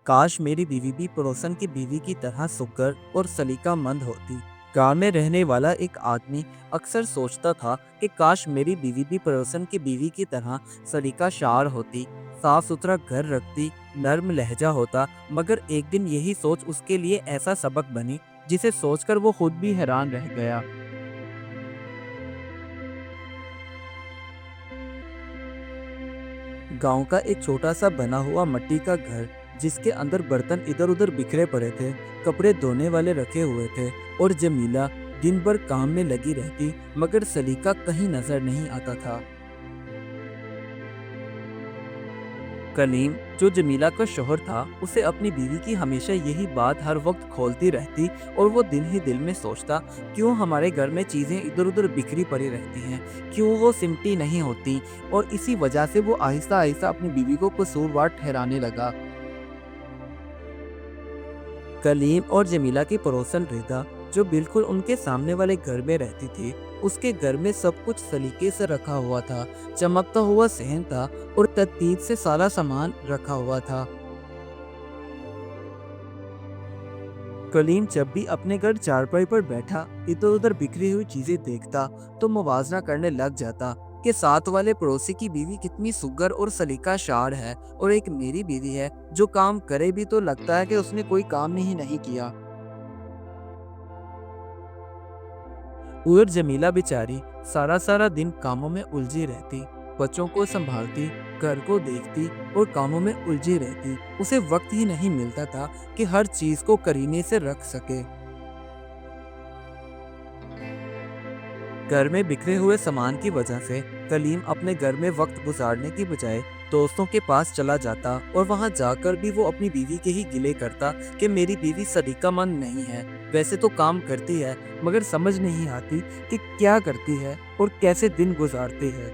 काश मेरी बीवी भी पड़ोसन की बीवी की तरह सुग्गर और सलीकामंद होती। गांव में रहने वाला एक आदमी अक्सर सोचता था कि काश मेरी बीवी भी पड़ोसन की बीवी की तरह सलीकाशार होती, साफ सुथरा घर रखती, नर्म लहजा होता। मगर एक दिन यही सोच उसके लिए ऐसा सबक बनी जिसे सोचकर वो खुद भी हैरान रह गया। गांव का एक छोटा सा बना हुआ मिट्टी का घर, जिसके अंदर बर्तन इधर उधर बिखरे पड़े थे, कपड़े धोने वाले रखे हुए थे, और जमीला दिन भर काम में लगी रहती, मगर सलीका कहीं नजर नहीं आता था। कलीम, जो जमीला का शोहर था, उसे अपनी बीवी की हमेशा यही बात हर वक्त खोलती रहती, और वो दिल ही दिल में सोचता, क्यों हमारे घर में चीज़ें इधर उधर बिखरी पड़ी रहती हैं, क्यों वो सिमटी नहीं होती। और इसी वजह से वो आहिस्ता आहिस्ता अपनी बीवी को कसूरवार ठहराने लगा। कलीम और जमीला की पड़ोसन रिदा, जो बिल्कुल उनके सामने वाले घर में रहती थी, उसके घर में सब कुछ सलीके से रखा हुआ था, चमकता हुआ सहन था, और तरतीब से सारा सामान रखा हुआ था। कलीम जब भी अपने घर चारपाई पर बैठा इधर उधर बिखरी हुई चीजें देखता, तो मुवाजना करने लग जाता कि साथ वाले पड़ोसी की बीवी कितनी सुगर और सलीका शार है, और एक मेरी बीवी है जो काम करे भी तो लगता है कि उसने कोई काम ही नहीं किया। और जमीला बेचारी सारा सारा दिन कामों में उलझी रहती, बच्चों को संभालती, घर को देखती, और कामों में उलझी रहती। उसे वक्त ही नहीं मिलता था कि हर चीज को करीने से रख सके। घर में बिखरे हुए सामान की वजह से कलीम अपने घर में वक्त गुजारने की बजाय दोस्तों के पास चला जाता, और वहां जाकर भी वो अपनी बीवी के ही गिले करता कि मेरी बीवी सलीकामंद नहीं है, वैसे तो काम करती है, मगर समझ नहीं आती कि क्या करती है और कैसे दिन गुजारती है।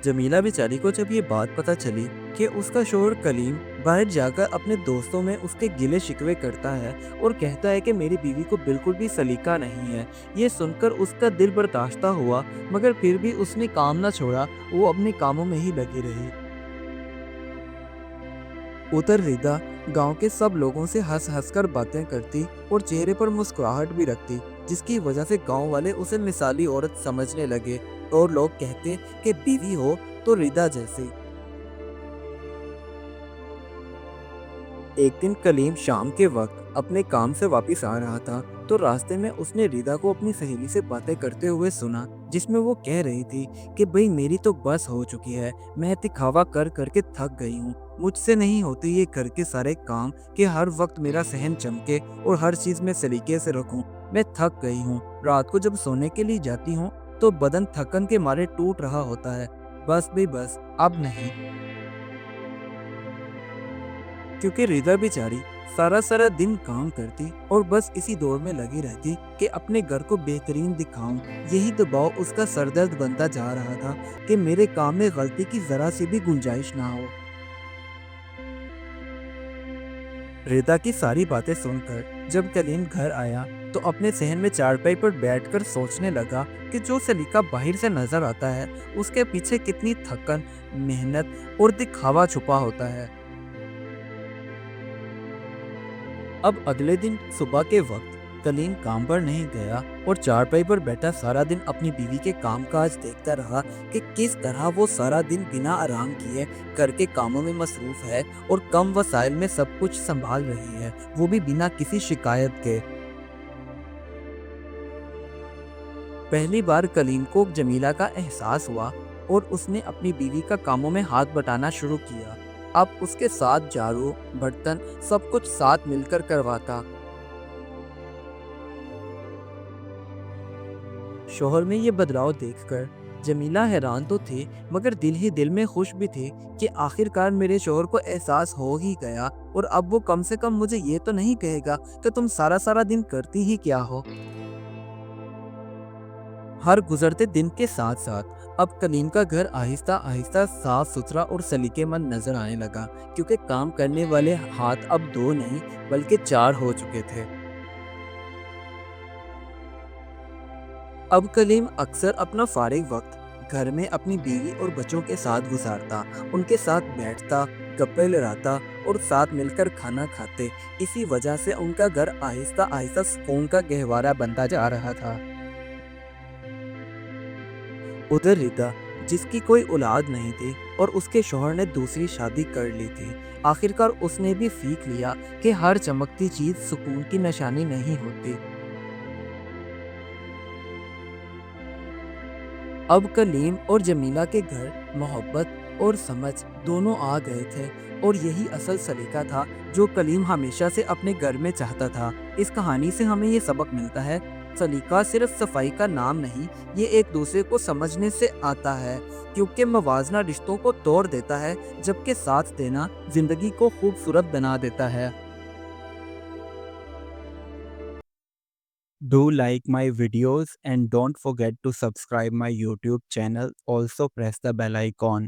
जमीला बेचारी को जब ये बात पता चली कि उसका शोहर कलीम बाहर जाकर अपने दोस्तों में उसके गिले शिकवे करता है और कहता है कि मेरी बीवी को बिल्कुल भी सलीका नहीं है, ये सुनकर उसका दिल बर्दाश्त हुआ, मगर फिर भी उसने काम ना छोड़ा, वो अपने कामों में ही लगी रही। उधर रिदा गांव के सब लोगों से हंस हंस कर बातें करती और चेहरे पर मुस्कुराहट भी रखती, जिसकी वजह से गांव वाले उसे मिसाली औरत समझने लगे, और लोग कहते कि बीवी हो तो रिदा जैसी। एक दिन कलीम शाम के वक्त अपने काम से वापस आ रहा था, तो रास्ते में उसने रिदा को अपनी सहेली से बातें करते हुए सुना, जिसमें वो कह रही थी कि भाई मेरी तो बस हो चुकी है, मैं दिखावा कर करके थक गई हूँ, मुझसे नहीं होते ये घर के सारे काम कि हर वक्त मेरा सहन चमके और हर चीज में सलीके से रखूं। मैं थक गई हूँ, रात को जब सोने के लिए जाती हूँ तो बदन थकन के मारे टूट रहा होता है। बस भी बस, अब नहीं। क्योंकि रिदा बेचारी सारा सारा दिन काम करती और बस इसी दौड़ में लगी रहती कि अपने घर को बेहतरीन दिखाऊं। यही दबाव उसका सरदर्द बनता जा रहा था कि मेरे काम में गलती की जरा सी भी गुंजाइश ना हो। रिदा की सारी बातें सुनकर जब कलीम घर आया, तो अपने सहन में चारपाई पर बैठकर सोचने लगा कि जो सलीका बाहर से नजर आता है, उसके पीछे कितनी थकन, मेहनत और दिखावा छुपा होता है। अब अगले दिन सुबह के वक्त कलीम काम पर नहीं गया और चारपाई पर बैठा सारा दिन अपनी बीवी के कामकाज देखता रहा कि किस तरह वो सारा दिन बिना आराम किए घर के कामों में मसरूफ है और कम वसाइल में सब कुछ संभाल रही है, वो भी बिना किसी शिकायत के। पहली बार कलीम को जमीला का एहसास हुआ और उसने अपनी बीवी का कामों में हाथ बटाना शुरू किया। अब उसके साथ झाड़ू, बर्तन, सब कुछ साथ मिलकर करवाता। शोहर में ये बदलाव देखकर जमीला हैरान तो थी, मगर दिल ही दिल में खुश भी थी कि आखिरकार मेरे शोहर को एहसास हो ही गया, और अब वो कम से कम मुझे ये तो नहीं कहेगा कि तुम सारा सारा दिन करती ही क्या हो। हर गुजरते दिन के साथ साथ अब कलीम का घर आहिस्ता आहिस्ता साफ सुथरा और सलीकेमंद नजर आने लगा, क्योंकि काम करने वाले हाथ अब दो नहीं बल्कि चार हो चुके थे। अब कलीम अक्सर अपना फारिग वक्त घर में अपनी बीवी और बच्चों के साथ गुजारता, उनके साथ बैठता, گپے لڑاتا اور ساتھ مل کر کھانا کھاتے۔ اسی وجہ سے ان کا گھر آہستہ آہستہ سکون کا گہوارہ بنتا جا رہا تھا۔ ادھر ردا، جس کی کوئی اولاد نہیں تھی اور اس کے شوہر نے دوسری شادی کر لی تھی، آخرکار اس نے بھی سیکھ لیا کہ ہر چمکتی چیز سکون کی نشانی نہیں ہوتی۔ اب کلیم اور جمیلہ کے گھر محبت اور سمجھ دونوں آ گئے تھے، اور یہی اصل سلیقہ تھا جو کلیم ہمیشہ سے اپنے گھر میں چاہتا تھا۔ اس کہانی سے ہمیں یہ سبق ملتا ہے، سلیقہ صرف صفائی کا نام نہیں، یہ ایک دوسرے کو سمجھنے سے آتا ہے، کیونکہ موازنہ رشتوں کو توڑ دیتا ہے، جبکہ ساتھ دینا زندگی کو خوبصورت بنا دیتا ہے۔ Do like my videos and don't forget to subscribe my YouTube channel. Also press the bell icon.